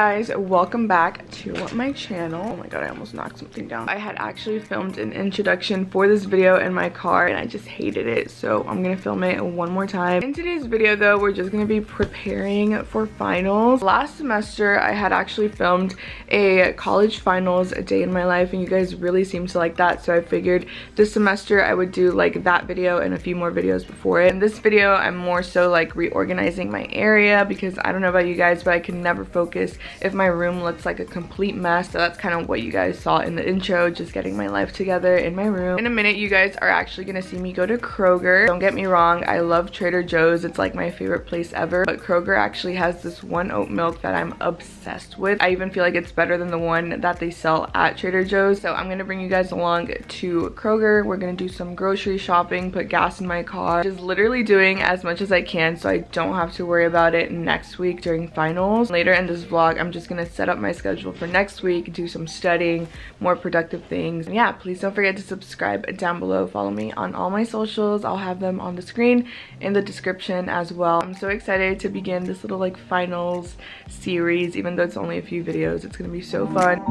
guys, welcome back to my channel. Oh my god, I almost knocked something down. I had actually filmed an introduction for this video in my car and I just hated it, so I'm gonna film it one more time. In today's video though, we're just gonna be preparing for finals. Last semester I had actually filmed a college finals a day in my life and you guys really seemed to like that, so I figured this semester I would do like that video and a few more videos before it. In this video I'm more so like reorganizing my area because I don't know about you guys, but I can never focus if my room looks like a complete mess. So that's kind of what you guys saw in the intro, just getting my life together in my room. In a minute you guys are actually gonna see me go to Kroger. Don't get me wrong, I love Trader Joe's, it's like my favorite place ever, but Kroger actually has this one oat milk that I'm obsessed with. I even feel like it's better than the one that they sell at Trader Joe's. So I'm gonna bring you guys along to Kroger. We're gonna do some grocery shopping, put gas in my car, just literally doing as much as I can so I don't have to worry about it next week during finals. Later in this vlog I'm just gonna set up my schedule for next week, do some studying, more productive things. And yeah, please don't forget to subscribe down below. Follow me on all my socials. I'll have them on the screen in the description as well. I'm so excited to begin this little like finals series. Even though it's only a few videos, it's gonna be so fun.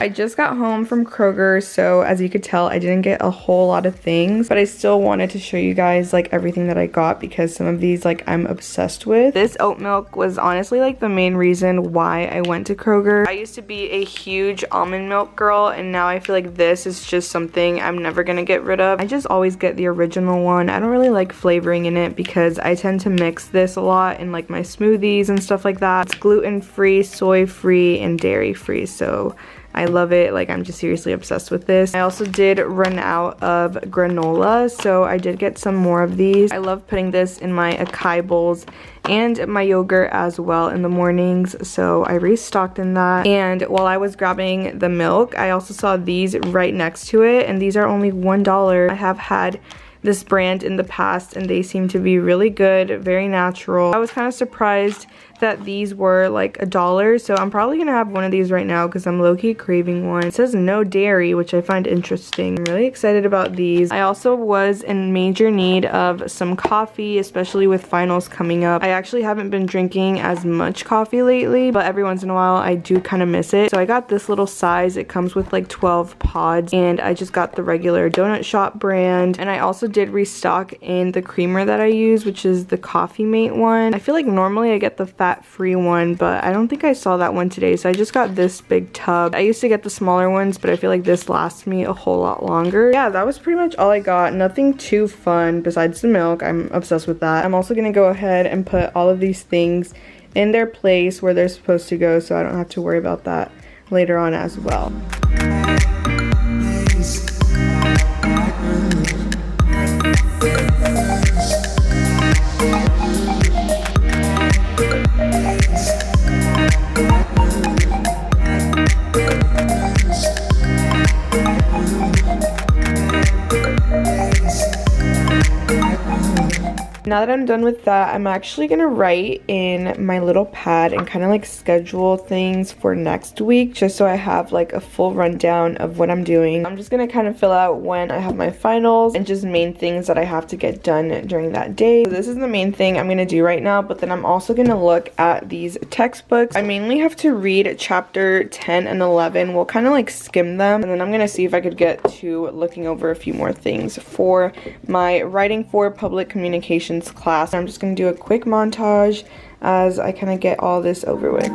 I just got home from Kroger, so as you could tell I didn't get a whole lot of things, but I still wanted to show you guys like everything that I got because some of these like I'm obsessed with. This oat milk was honestly like the main reason why I went to Kroger. I used to be a huge almond milk girl and now I feel like this is just something I'm never gonna get rid of. I just always get the original one. I don't really like flavoring in it because I tend to mix this a lot in like my smoothies and stuff like that. It's gluten-free, soy-free, and dairy-free, so I love it. Like, I'm just seriously obsessed with this. I also did run out of granola, so I did get some more of these. I love putting this in my acai bowls and my yogurt as well in the mornings, so I restocked in that. And while I was grabbing the milk, I also saw these right next to it, and these are only $1. I have had this brand in the past and they seem to be really good, very natural. I was kind of surprised that these were like $1, so I'm probably gonna have one of these right now because I'm low-key craving one. It says no dairy, which I find interesting. I'm really excited about these. I also was in major need of some coffee, especially with finals coming up. I actually haven't been drinking as much coffee lately, but every once in a while I do kind of miss it. So I got this little size. It comes with like 12 pods and I just got the regular Donut Shop brand. And I also did restock in the creamer that I use, which is the Coffee Mate one. I feel like normally I get the fat-free one, but I don't think I saw that one today, so I just got this big tub. I used to get the smaller ones, but I feel like this lasts me a whole lot longer. Yeah, that was pretty much all I got. Nothing too fun besides the milk. I'm obsessed with that. I'm also gonna go ahead and put all of these things in their place where they're supposed to go, so I don't have to worry about that later on as well. Now that I'm done with that, I'm actually gonna write in my little pad and kind of like schedule things for next week just so I have like a full rundown of what I'm doing. I'm just gonna kind of fill out when I have my finals and just main things that I have to get done during that day. So this is the main thing I'm gonna do right now, but then I'm also gonna look at these textbooks. I mainly have to read chapter 10 and 11. We'll kind of like skim them and then I'm gonna see if I could get to looking over a few more things for my writing for public communications class. I'm just going to do a quick montage as I kind of get all this over with.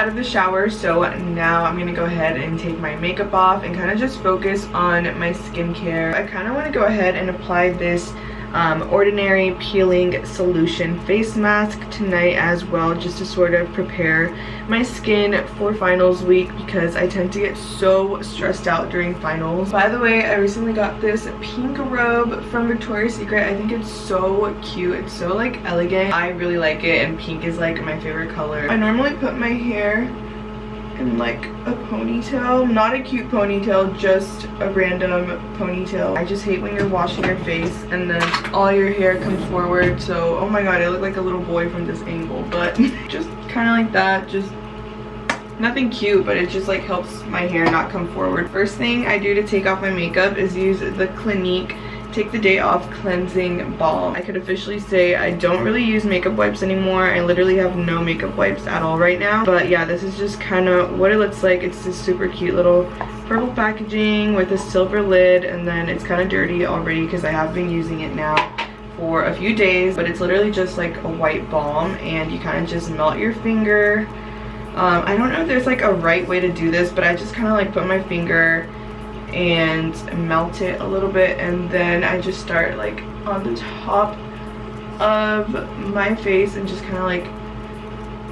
out of the shower, so now I'm gonna go ahead and take my makeup off and kind of just focus on my skincare. I kind of want to go ahead and apply this Ordinary Peeling Solution face mask tonight as well, just to sort of prepare my skin for finals week, because I tend to get so stressed out during finals. By the way, I recently got this pink robe from Victoria's Secret. I think it's so cute. It's so like elegant. I really like it, and pink is like my favorite color. I normally put my hair in like a ponytail, not a cute ponytail, just a random ponytail. I just hate when you're washing your face and then all your hair comes forward. So oh my god, I look like a little boy from this angle, but just kind of like that, just nothing cute, but it just like helps my hair not come forward. First thing I do to take off my makeup is use the Clinique Take the Day Off Cleansing Balm. I could officially say I don't really use makeup wipes anymore. I literally have no makeup wipes at all right now. But yeah, this is just kind of what it looks like. It's this super cute little purple packaging with a silver lid, and then it's kind of dirty already because I have been using it now for a few days. But it's literally just like a white balm, and you kind of just melt your finger. I don't know if there's like a right way to do this, but I just kind of like put my finger and melt it a little bit, and then I just start like on the top of my face and just kind of like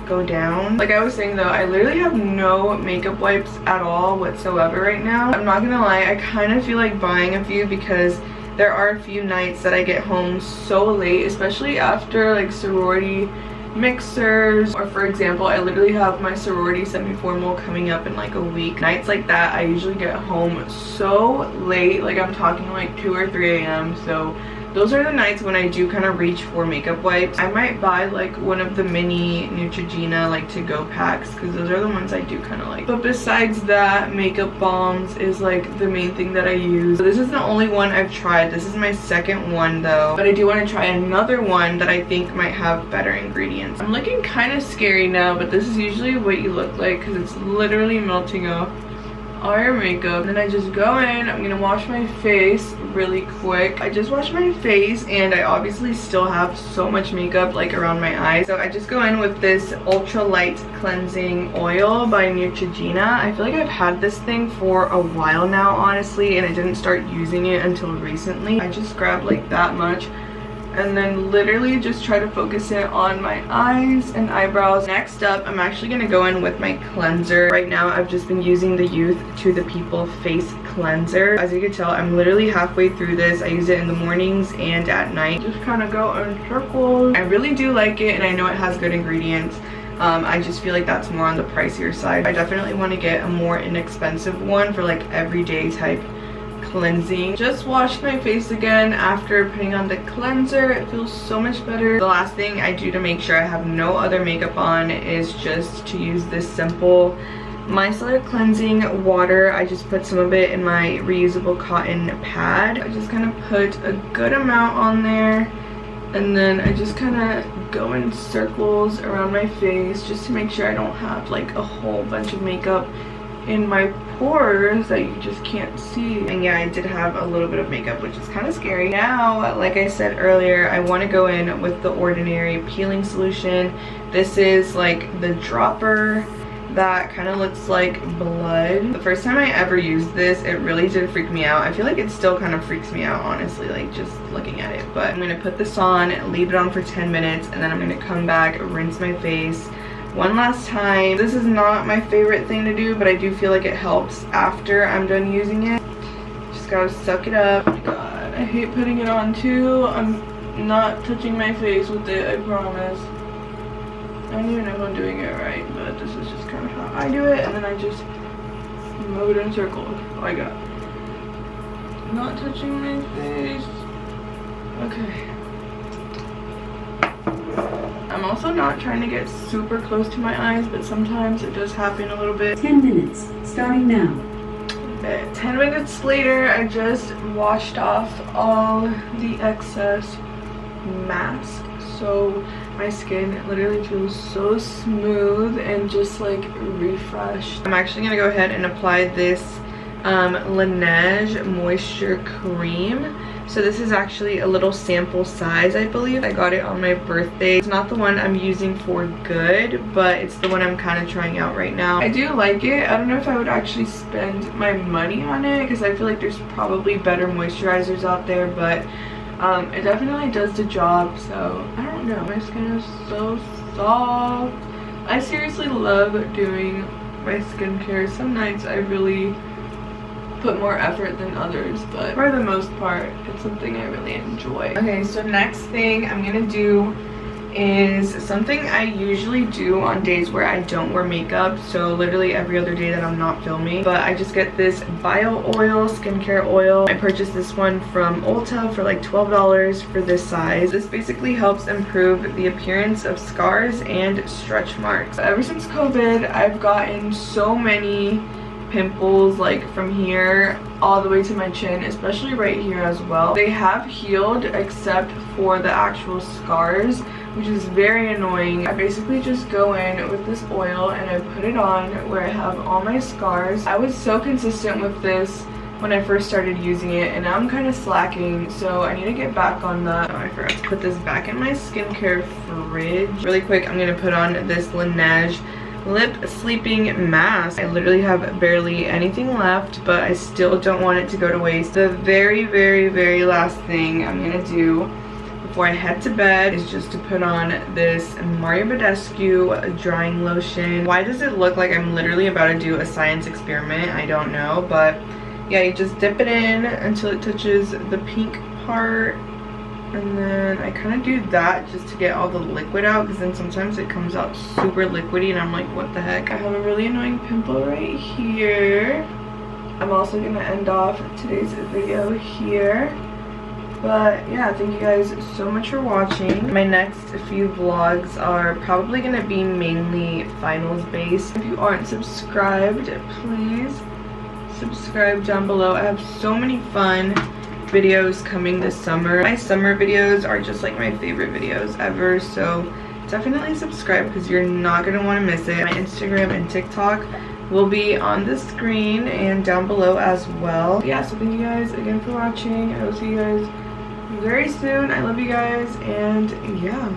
go down. Like I was saying though, I literally have no makeup wipes at all whatsoever right now. I'm not gonna lie, I kind of feel like buying a few because there are a few nights that I get home so late, especially after like sorority mixers, or for example, I literally have my sorority semi-formal coming up in like a week. Nights like that, I usually get home so late, like I'm talking like 2 or 3 a.m. So those are the nights when I do kind of reach for makeup wipes. I might buy like one of the mini Neutrogena like to-go packs, because those are the ones I do kind of like. But besides that, makeup balms is like the main thing that I use. So this is the only one I've tried. This is my second one though, but I do want to try another one that I think might have better ingredients. I'm looking kind of scary now, but this is usually what you look like because it's literally melting off all your makeup. Then I just go in, I'm gonna wash my face really quick. I just washed my face and I obviously still have so much makeup like around my eyes. So I just go in with this ultra light cleansing oil by Neutrogena. I feel like I've had this thing for a while now honestly, and I didn't start using it until recently. I just grab like that much and then literally just try to focus it on my eyes and eyebrows. Next up, I'm actually gonna go in with my cleanser. Right now, I've just been using the Youth to the People face cleanser. As you can tell, I'm literally halfway through this. I use it in the mornings and at night. Just kind of go in circles. I really do like it, and I know it has good ingredients. I just feel like that's more on the pricier side. I definitely want to get a more inexpensive one for like everyday type cleansing. Just washed my face again after putting on the cleanser. It feels so much better. The last thing I do to make sure I have no other makeup on is just to use this simple micellar cleansing water. I just put some of it in my reusable cotton pad. I just kind of put a good amount on there, and then I just kind of go in circles around my face just to make sure I don't have like a whole bunch of makeup in my pores that you just can't see. And yeah, I did have a little bit of makeup, which is kind of scary. Now, like I said earlier, I want to go in with the Ordinary Peeling Solution. This is like the dropper that kind of looks like blood. The first time I ever used this, it really did freak me out. I feel like it still kind of freaks me out, honestly, like just looking at it. But I'm gonna put this on, leave it on for 10 minutes, and then I'm gonna come back, rinse my face one last time. This is not my favorite thing to do, but I do feel like it helps after I'm done using it. Just gotta suck it up. Oh my god, I hate putting it on too. I'm not touching my face with it, I promise. I don't even know if I'm doing it right, but this is just kind of how I do it, and then I just move it in circles. Oh my god. Not touching my face. Okay. I'm also not trying to get super close to my eyes, but sometimes it does happen a little bit. 10 minutes, starting now. Okay, 10 minutes later, I just washed off all the excess mask. So my skin literally feels so smooth and just like refreshed. I'm actually gonna go ahead and apply this Lineage moisture cream. So this is actually a little sample size, I believe. I got it on my birthday. It's not the one I'm using for good, but it's the one I'm kind of trying out right now. I do like it. I don't know if I would actually spend my money on it because I feel like there's probably better moisturizers out there, but it definitely does the job. So I don't know, my skin is so soft. I seriously love doing my skincare. Some nights I really put more effort than others, but for the most part it's something I really enjoy. Okay, so next thing I'm gonna do is something I usually do on days where I don't wear makeup, so literally every other day that I'm not filming, but I just get this bio oil, skincare oil. I purchased this one from Ulta for like $12 for this size. This basically helps improve the appearance of scars and stretch marks. Ever since COVID, I've gotten so many pimples, like from here all the way to my chin, especially right here as well. They have healed except for the actual scars, which is very annoying. I basically just go in with this oil and I put it on where I have all my scars. I was so consistent with this when I first started using it, and now I'm kind of slacking, so I need to get back on that. Oh, I forgot to put this back in my skincare fridge. Really quick, I'm gonna put on this Lineage lip sleeping mask. I literally have barely anything left, but I still don't want it to go to waste. The very last thing I'm gonna do before I head to bed is just to put on this Badescu drying lotion. Why does it look like I'm literally about to do a science experiment? I don't know, but yeah, you just dip it in until it touches the pink part, and then I kind of do that just to get all the liquid out, because then sometimes it comes out super liquidy and I'm like, what the heck? I have a really annoying pimple right here. I'm also gonna end off today's video here. But yeah, thank you guys so much for watching. My next few vlogs are probably going to be mainly finals based. If you aren't subscribed, please subscribe down below. I have so many fun videos coming this summer. My summer videos are just like my favorite videos ever, so definitely subscribe because you're not going to want to miss it. My Instagram and TikTok will be on the screen and down below as well. Yeah, so thank you guys again for watching. I will see you guys very soon. I love you guys, and yeah.